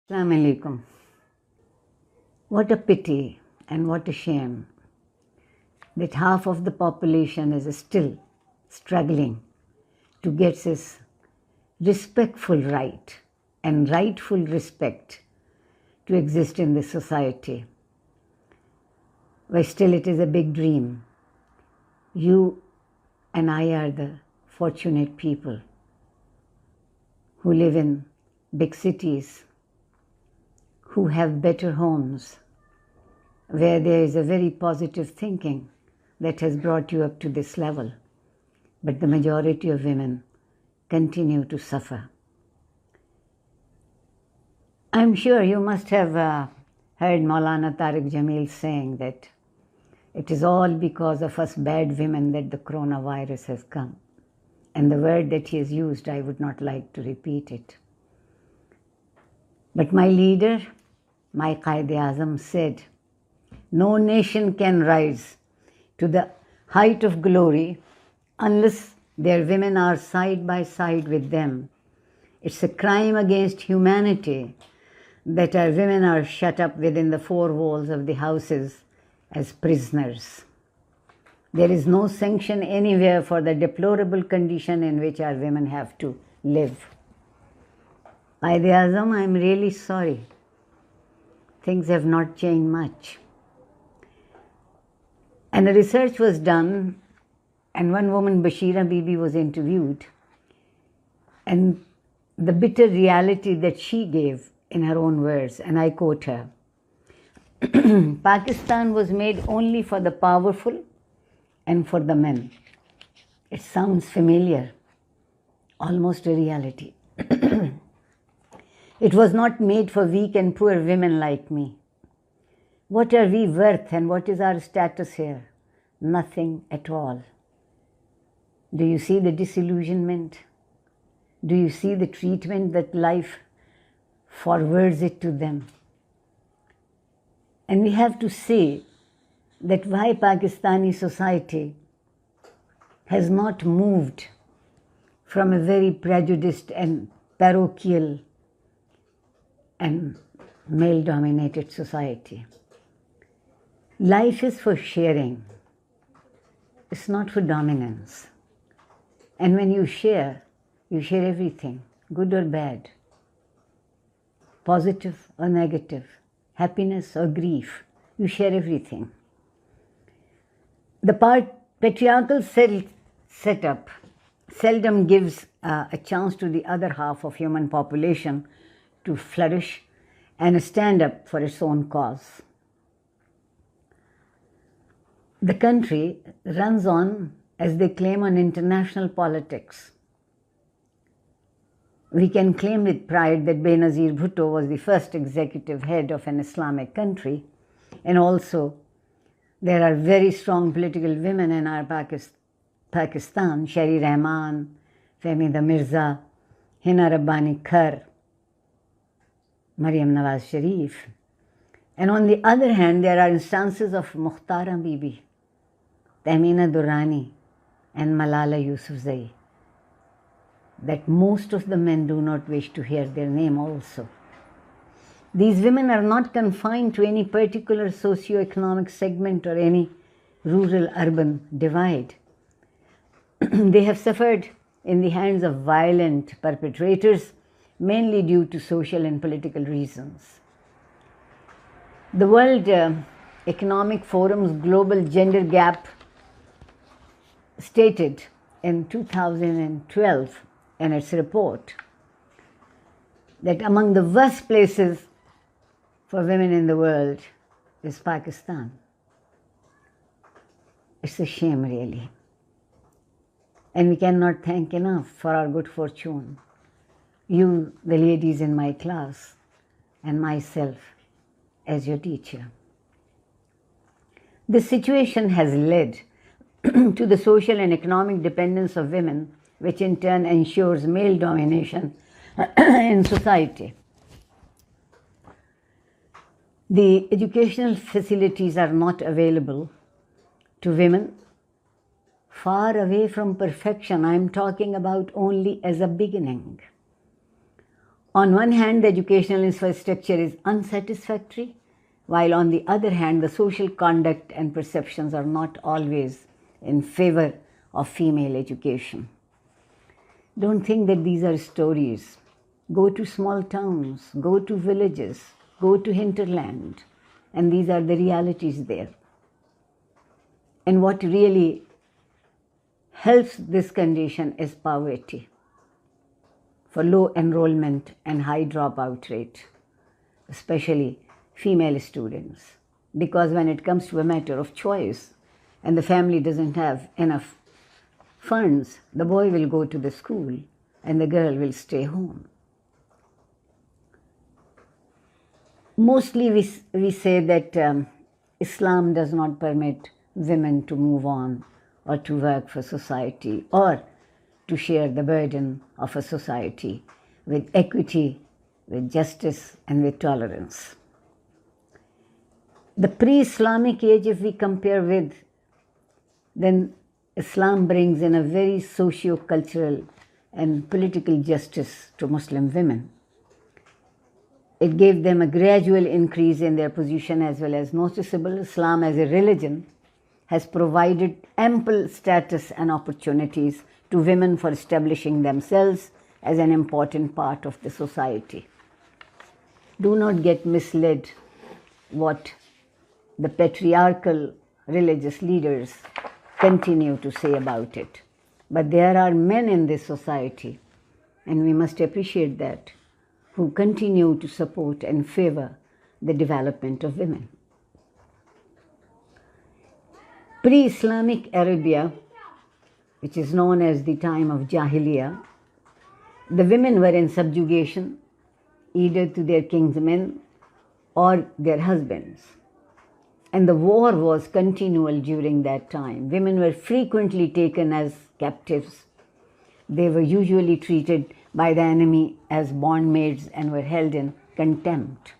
Assalamu alaikum. What a pity and what a shame that half of the population is still struggling to get this respectful right and rightful respect to exist in this society. But still it is a big dream. You and I are the fortunate people who live in big cities, who have better homes, where there is a very positive thinking that has brought you up to this level. But the majority of women continue to suffer. I'm sure you must have heard Maulana Tariq Jamil saying that it is all because of us bad women that the coronavirus has come. And the word that he has used, I would not like to repeat it. But my leader, my Qaid-e-Azam said, no nation can rise to the height of glory unless their women are side by side with them. It's a crime against humanity that our women are shut up within the four walls of the houses as prisoners. There is no sanction anywhere for the deplorable condition in which our women have to live. Qaid-e-Azam, I'm really sorry. Things have not changed much. And a research was done, and one woman, Bashira Bibi, was interviewed, and the bitter reality that she gave in her own words, and I quote her, Pakistan was made only for the powerful and for the men. It sounds familiar, almost a reality. It was not made for weak and poor women like me. What are we worth and what is our status here? Nothing at all. Do you see the disillusionment? Do you see the treatment that life forwards it to them? And we have to say that why Pakistani society has not moved from a very prejudiced and parochial and male-dominated society. Life is for sharing. It's not for dominance. And when you share everything, good or bad, positive or negative, happiness or grief, you share everything. The patriarchal setup seldom gives a chance to the other half of human population to flourish and stand up for its own cause. The country runs on, as they claim, on international politics. We can claim with pride that Benazir Bhutto was the first executive head of an Islamic country, and also there are very strong political women in our Pakistan, Shari Rahman, Fahmida Mirza, Hina Rabbani Khar, Maryam Nawaz Sharif. And on the other hand, there are instances of Mukhtara Bibi, Tahmina Durrani, and Malala Yousafzai that most of the men do not wish to hear their name also. These women are not confined to any particular socio-economic segment or any rural-urban divide. They have suffered in the hands of violent perpetrators, mainly due to social and political reasons. The World Economic Forum's Global Gender Gap stated in 2012 in its report that among the worst places for women in the world is Pakistan. It's a shame, really. And we cannot thank enough for our good fortune, you, the ladies in my class, and myself as your teacher. This situation has led to the social and economic dependence of women, which in turn ensures male domination in society. The educational facilities are not available to women far away from perfection. I am talking about only as a beginning. On one hand, the educational infrastructure is unsatisfactory, while on the other hand, the social conduct and perceptions are not always in favor of female education. Don't think that these are stories. Go to small towns, go to villages, go to hinterland, and these are the realities there. And what really helps this condition is poverty, for low enrollment and high dropout rate, especially female students. Because when it comes to a matter of choice and the family doesn't have enough funds, the boy will go to the school and the girl will stay home. Mostly we say that Islam does not permit women to move on or to work for society or to share the burden of a society with equity, with justice, and with tolerance. The pre-Islamic age, if we compare with, then Islam brings in a very socio-cultural and political justice to Muslim women. It gave them a gradual increase in their position as well as noticeable. Islam as a religion has provided ample status and opportunities to women for establishing themselves as an important part of the society. Do not get misled what the patriarchal religious leaders continue to say about it. But there are men in this society, and we must appreciate that, who continue to support and favor the development of women. Pre-Islamic Arabia, which is known as the time of Jahiliyyah, the women were in subjugation either to their kinsmen or their husbands. And the war was continual during that time. Women were frequently taken as captives. They were usually treated by the enemy as bondmaids and were held in contempt.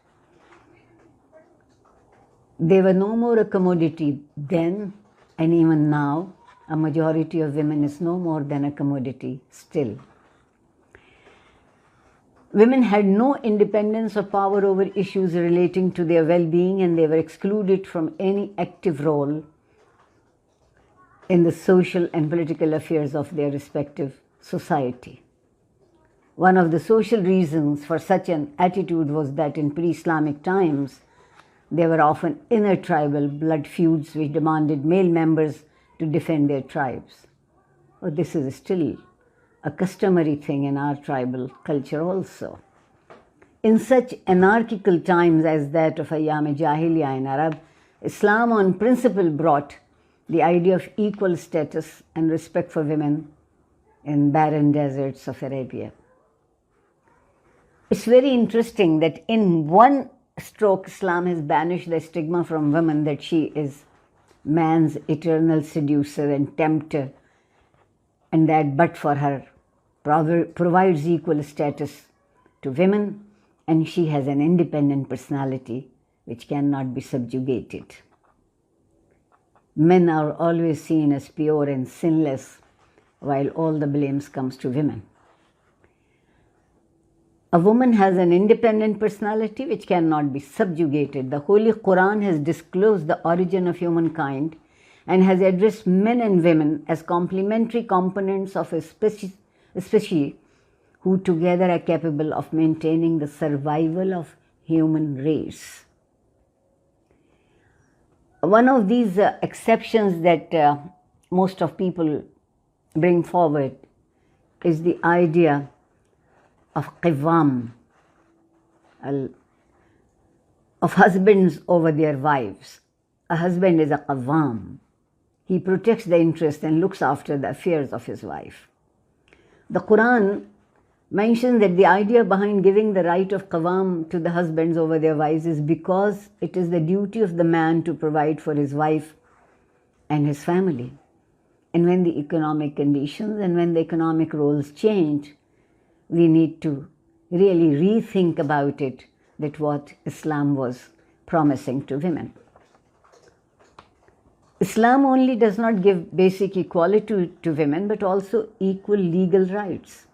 They were no more a commodity then, and even now, a majority of women is no more than a commodity still. Women had no independence or power over issues relating to their well-being, and they were excluded from any active role in the social and political affairs of their respective society. One of the social reasons for such an attitude was that in pre-Islamic times, there were often inner tribal blood feuds which demanded male members to defend their tribes. Oh, this is still a customary thing in our tribal culture also. In such anarchical times as that of Ayyam Jahiliyyah in Arab, Islam on principle brought the idea of equal status and respect for women in barren deserts of Arabia. It's very interesting that in one stroke, Islam has banished the stigma from women that she is man's eternal seducer and tempter, and that but for her provides equal status to women, and she has an independent personality which cannot be subjugated. Men are always seen as pure and sinless, while all the blames comes to women. A woman has an independent personality which cannot be subjugated. The Holy Quran has disclosed the origin of humankind and has addressed men and women as complementary components of a species who together are capable of maintaining the survival of human race. One of these exceptions that most of people bring forward is the idea of qawwam, of husbands over their wives. A husband is a qawwam. He protects the interest and looks after the affairs of his wife. The Quran mentions that the idea behind giving the right of qawwam to the husbands over their wives is because it is the duty of the man to provide for his wife and his family. And when the economic conditions and when the economic roles change, we need to really rethink about it, that what Islam was promising to women. Islam only does not give basic equality to women, but also equal legal rights.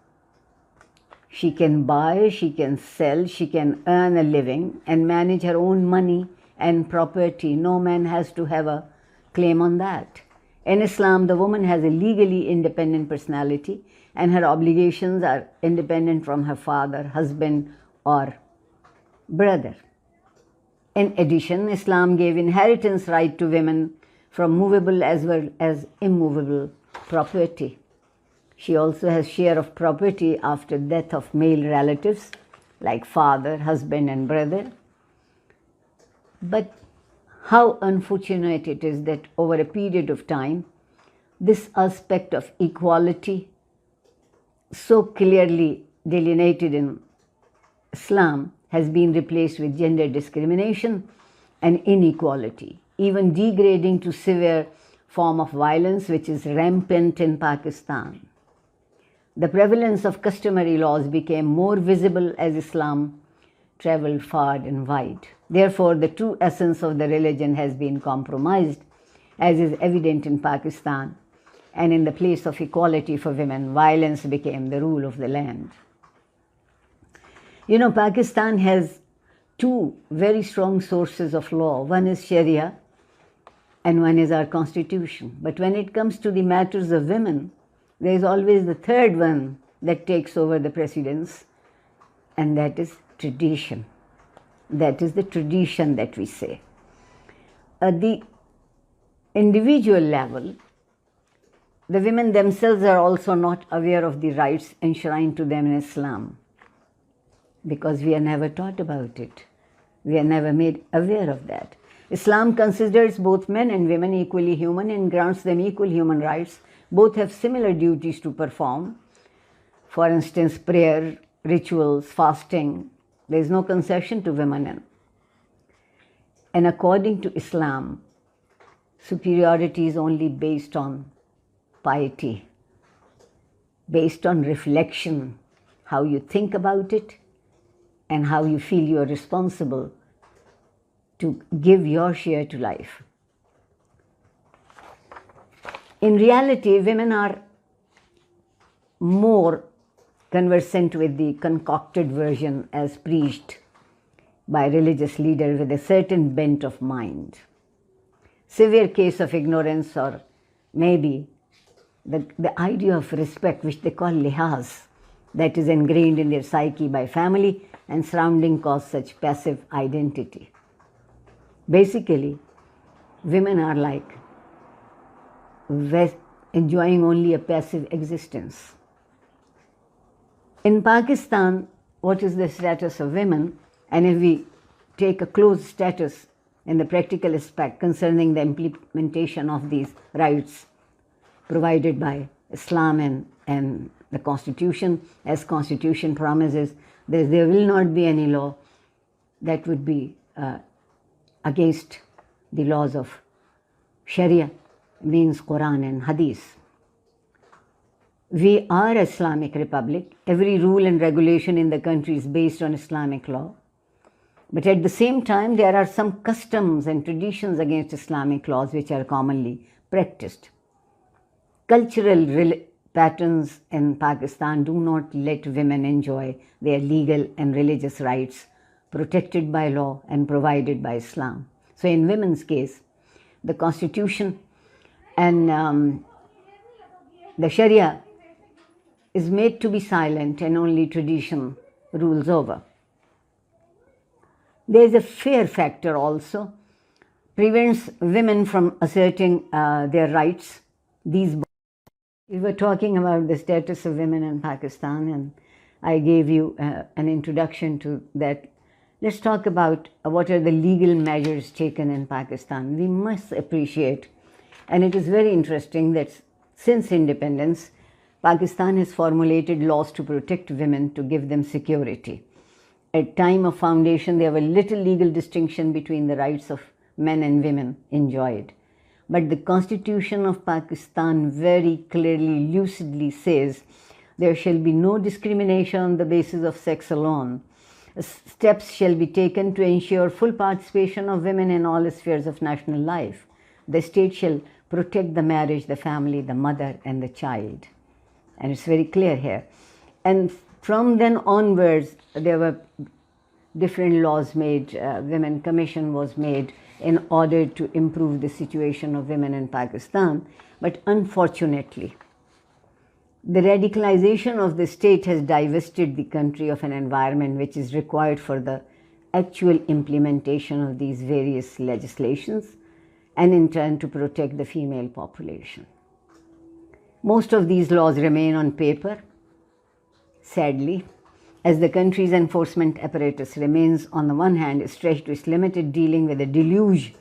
She can buy, she can sell, she can earn a living and manage her own money and property. No man has to have a claim on that. In Islam, the woman has a legally independent personality and her obligations are independent from her father, husband, or brother. In addition, Islam gave inheritance right to women from movable as well as immovable property. She also has share of property after death of male relatives like father, husband and brother. But how unfortunate it is that over a period of time, this aspect of equality so clearly delineated in Islam has been replaced with gender discrimination and inequality, even degrading to severe form of violence which is rampant in Pakistan. The prevalence of customary laws became more visible as Islam traveled far and wide. Therefore, the true essence of the religion has been compromised, as is evident in Pakistan, and in the place of equality for women, violence became the rule of the land. You know, Pakistan has two very strong sources of law. One is Sharia and one is our constitution. But when it comes to the matters of women, there is always the third one that takes over the precedence, and that is tradition. That is the tradition that we say. At the individual level, the women themselves are also not aware of the rights enshrined to them in Islam, because we are never taught about it. We are never made aware of that. Islam considers both men and women equally human and grants them equal human rights. Both have similar duties to perform. For instance, prayer, rituals, fasting. There is no concession to women. And according to Islam, superiority is only based on piety, based on reflection, how you think about it, and how you feel you are responsible to give your share to life. In reality, women are more conversant with the concocted version as preached by religious leaders with a certain bent of mind. Severe case of ignorance, or maybe the idea of respect, which they call lihaz, that is ingrained in their psyche by family and surrounding, cause such passive identity. Basically, women are like enjoying only a passive existence. In Pakistan, what is the status of women? And if we take a close status in the practical aspect concerning the implementation of these rights provided by Islam and the Constitution, as Constitution promises, there will not be any law that would be against the laws of Sharia, means Quran and Hadith. We are an Islamic Republic. Every rule and regulation in the country is based on Islamic law. But at the same time, there are some customs and traditions against Islamic laws which are commonly practiced. Cultural patterns in Pakistan do not let women enjoy their legal and religious rights protected by law and provided by Islam. So in women's case, the Constitution and the Sharia is made to be silent and only tradition rules over. There is a fear factor also, prevents women from asserting their rights. We were talking about the status of women in Pakistan, and I gave you an introduction to that. Let's talk about what are the legal measures taken in Pakistan. We must appreciate, and it is very interesting that since independence, Pakistan has formulated laws to protect women, to give them security. At time of foundation, there were little legal distinction between the rights of men and women enjoyed. But the Constitution of Pakistan very clearly, lucidly says there shall be no discrimination on the basis of sex alone. Steps shall be taken to ensure full participation of women in all spheres of national life. The state shall protect the marriage, the family, the mother and the child. And it's very clear here. And From then onwards, there were different laws made. Women Commission was made in order to improve the situation of women in Pakistan. But unfortunately, the radicalization of the state has divested the country of an environment which is required for the actual implementation of these various legislations, and in turn to protect the female population. Most of these laws remain on paper, sadly, as the country's enforcement apparatus remains on the one hand stretched to its limited dealing with a deluge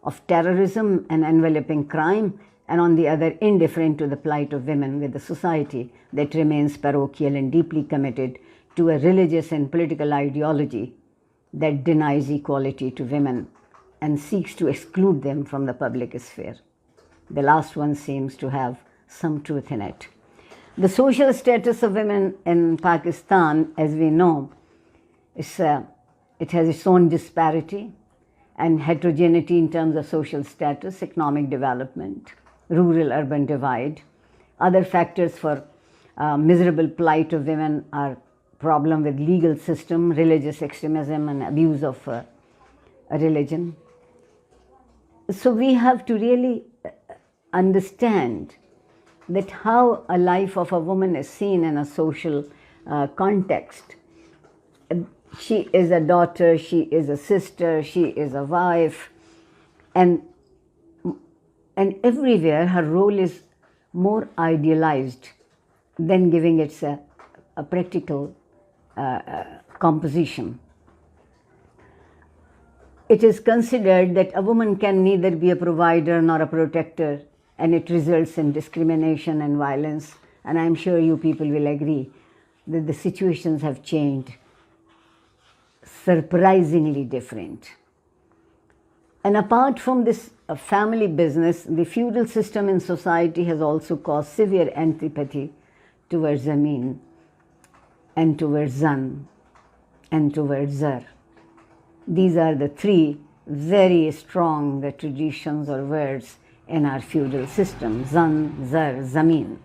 of terrorism and enveloping crime, and on the other indifferent to the plight of women with a society that remains parochial and deeply committed to a religious and political ideology that denies equality to women and seeks to exclude them from the public sphere. The last one seems to have some truth in it. The social status of women in Pakistan, as we know, it has its own disparity and heterogeneity in terms of social status, economic development, rural-urban divide. Other factors for miserable plight of women are problem with legal system, religious extremism, and abuse of religion. So we have to really understand that how a life of a woman is seen in a social context. She is a daughter, she is a sister, she is a wife, and everywhere her role is more idealized than giving it a practical composition. It is considered that a woman can neither be a provider nor a protector, and it results in discrimination and violence. And I'm sure you people will agree that the situations have changed surprisingly different. And apart from this family business, the feudal system in society has also caused severe antipathy towards Zameen and towards Zan and towards Zar. These are the three very strong traditions or words in our feudal system: Zan, Zar, Zameen.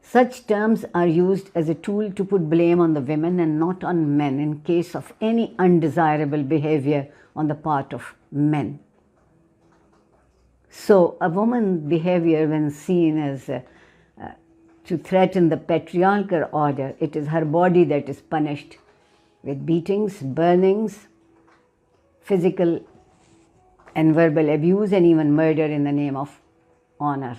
Such terms are used as a tool to put blame on the women and not on men in case of any undesirable behavior on the part of men. So a woman's behavior, when seen as to threaten the patriarchal order, it is her body that is punished with beatings, burnings, physical and verbal abuse, and even murder in the name of honor.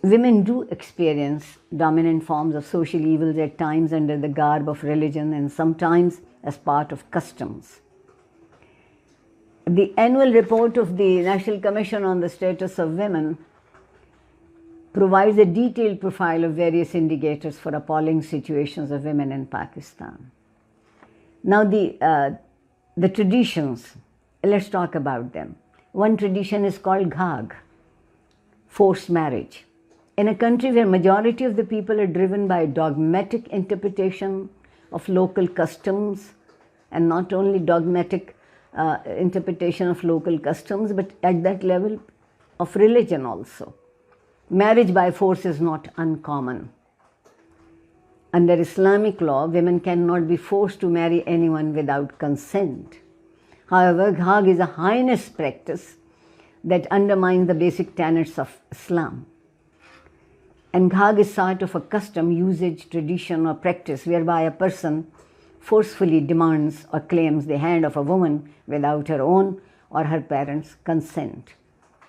Women do experience dominant forms of social evils at times under the garb of religion and sometimes as part of customs. The annual report of the National Commission on the Status of Women provides a detailed profile of various indicators for appalling situations of women in Pakistan. Now the traditions, let's talk about them. One tradition is called Gag Forced Marriage. In a country where majority of the people are driven by dogmatic interpretation of local customs, and not only dogmatic interpretation of local customs, but at that level of religion also, marriage by force is not uncommon. Under Islamic law, women cannot be forced to marry anyone without consent. However, Gag is a heinous practice that undermines the basic tenets of Islam. And Gag is sort of a custom, usage, tradition, or practice whereby a person forcefully demands or claims the hand of a woman without her own or her parents' consent,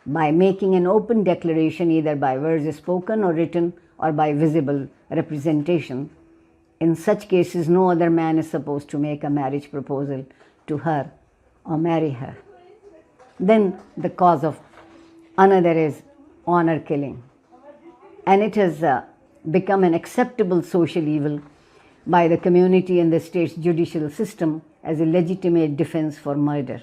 by making an open declaration either by words spoken or written or by visible representation. In such cases, no other man is supposed to make a marriage proposal to her or marry her. Then the cause of another is honor killing. And it has become an acceptable social evil by the community and the state's judicial system as a legitimate defense for murder.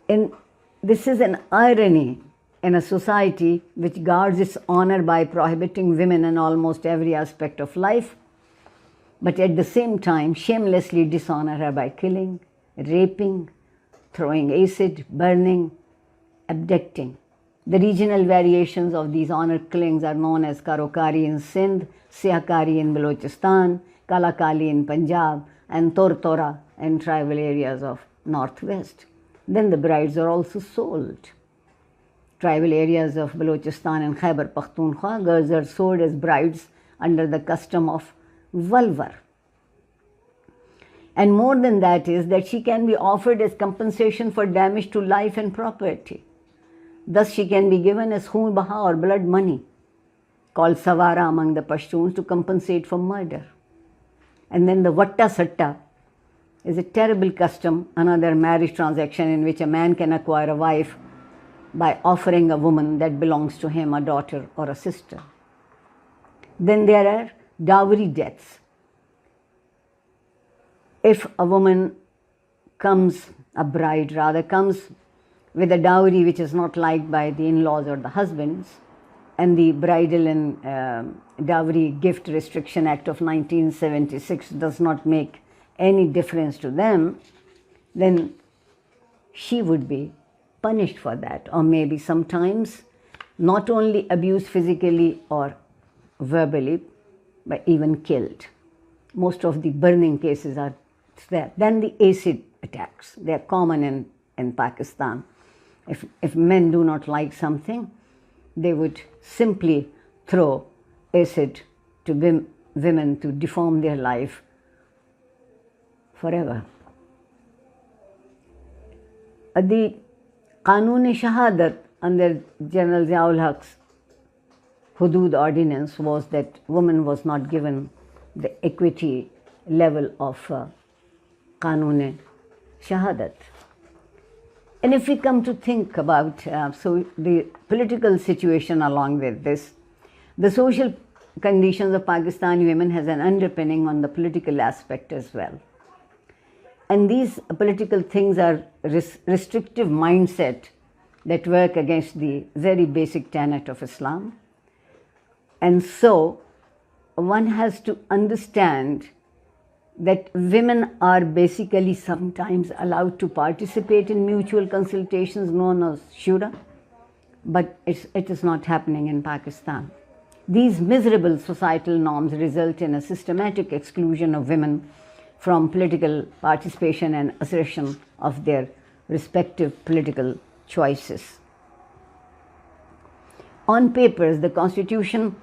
This is an irony in a society which guards its honor by prohibiting women in almost every aspect of life, but at the same time shamelessly dishonor her by killing, raping, throwing acid, burning, abducting. The regional variations of these honor killings are known as Karokari in Sindh, Sihakari in Balochistan, Kalakali in Punjab, and Tortora in tribal areas of northwest. Then the brides are also sold. Tribal areas of Balochistan and Khyber Pakhtunkhwa, girls are sold as brides under the custom of Walwar. And more than that is that she can be offered as compensation for damage to life and property. Thus she can be given as khoon baha or blood money, called savara among the Pashtuns, to compensate for murder. And then the vatta satta is a terrible custom, another marriage transaction in which a man can acquire a wife by offering a woman that belongs to him, a daughter or a sister. Then there are dowry deaths. If a woman comes, a bride rather, comes with a dowry which is not liked by the in-laws or the husbands, and the Bridal and Dowry Gift Restriction Act of 1976 does not make any difference to them, then she would be punished for that, or maybe sometimes not only abused physically or verbally, but even killed. Most of the burning cases are there. Then the acid attacks, they are common in Pakistan. If men do not like something, they would simply throw acid to women to deform their life forever. The Qanun-e-Shahadat under General Ziaul Haq's Hudud ordinance was that woman was not given the equity level of Qanun-e-Shahadat. And if we come to think about the political situation along with this, the social conditions of Pakistani women has an underpinning on the political aspect as well. And these political things are restrictive mindset that work against the very basic tenet of Islam. And so one has to understand that women are basically sometimes allowed to participate in mutual consultations known as shura, but it is not happening in Pakistan. These miserable societal norms result in a systematic exclusion of women from political participation and assertion of their respective political choices. On papers, the Constitution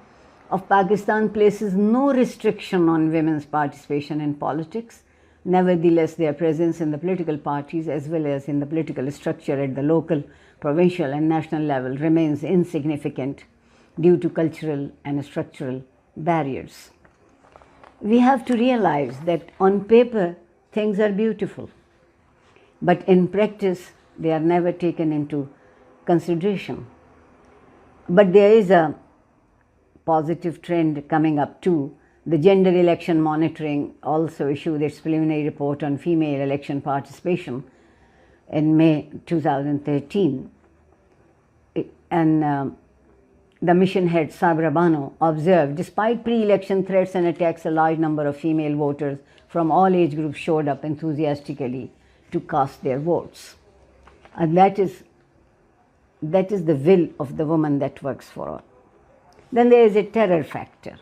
of Pakistan places no restriction on women's participation in politics. Nevertheless, their presence in the political parties as well as in the political structure at the local, provincial and national level remains insignificant due to cultural and structural barriers. We have to realize that on paper things are beautiful, but in practice they are never taken into consideration. But there is a positive trend coming up too. The Gender Election Monitoring also issued its preliminary report on female election participation in May 2013. And the mission head Sabra Bano observed, despite pre-election threats and attacks, a large number of female voters from all age groups showed up enthusiastically to cast their votes. And that is the will of the woman that works for all. Then there is a terror factor.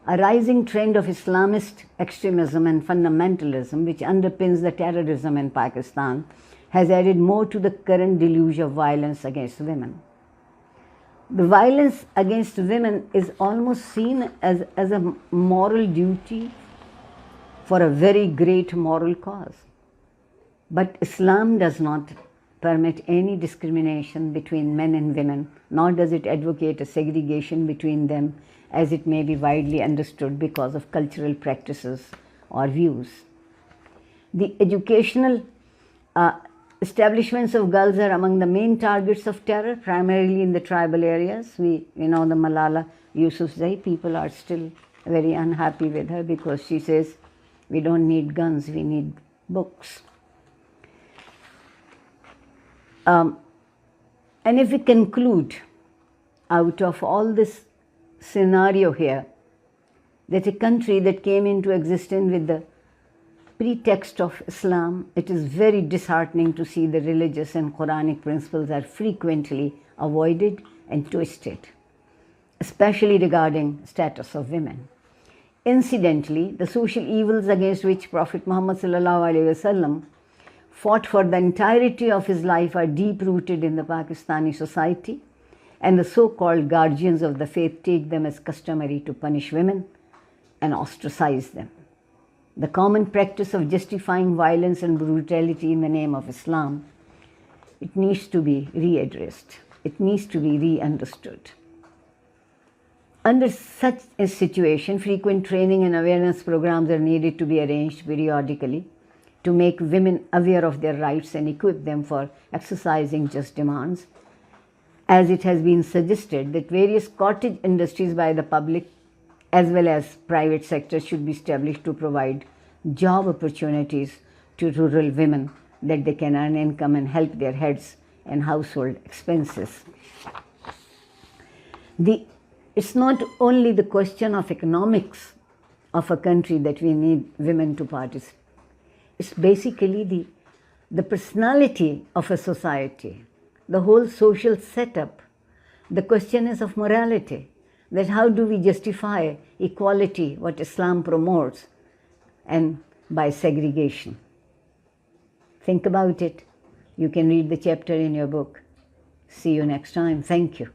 A rising trend of Islamist extremism and fundamentalism, which underpins the terrorism in Pakistan, has added more to the current deluge of violence against women. The violence against women is almost seen as a moral duty for a very great moral cause. But Islam does not permit any discrimination between men and women, nor does it advocate a segregation between them as it may be widely understood because of cultural practices or views. The educational establishments of girls are among the main targets of terror, primarily in the tribal areas. We know the Malala Yousafzai, people are still very unhappy with her because she says, we don't need guns, we need books. And if we conclude out of all this scenario here, that a country that came into existence with the pretext of Islam, it is very disheartening to see the religious and Quranic principles are frequently avoided and twisted, especially regarding status of women. Incidentally, the social evils against which Prophet Muhammad ﷺ fought for the entirety of his life are deep-rooted in the Pakistani society, and the so-called guardians of the faith take them as customary to punish women and ostracize them. The common practice of justifying violence and brutality in the name of Islam, it needs to be readdressed. It needs to be re-understood. Under such a situation, frequent training and awareness programs are needed to be arranged periodically to make women aware of their rights and equip them for exercising just demands. As it has been suggested that various cottage industries by the public as well as private sector should be established to provide job opportunities to rural women that they can earn income and help their heads and household expenses. It's not only the question of economics of a country that we need women to participate. It's basically the personality of a society, the whole social setup. The question is of morality, that how do we justify equality, what Islam promotes, and by segregation. Think about it. You can read the chapter in your book. See you next time. Thank you.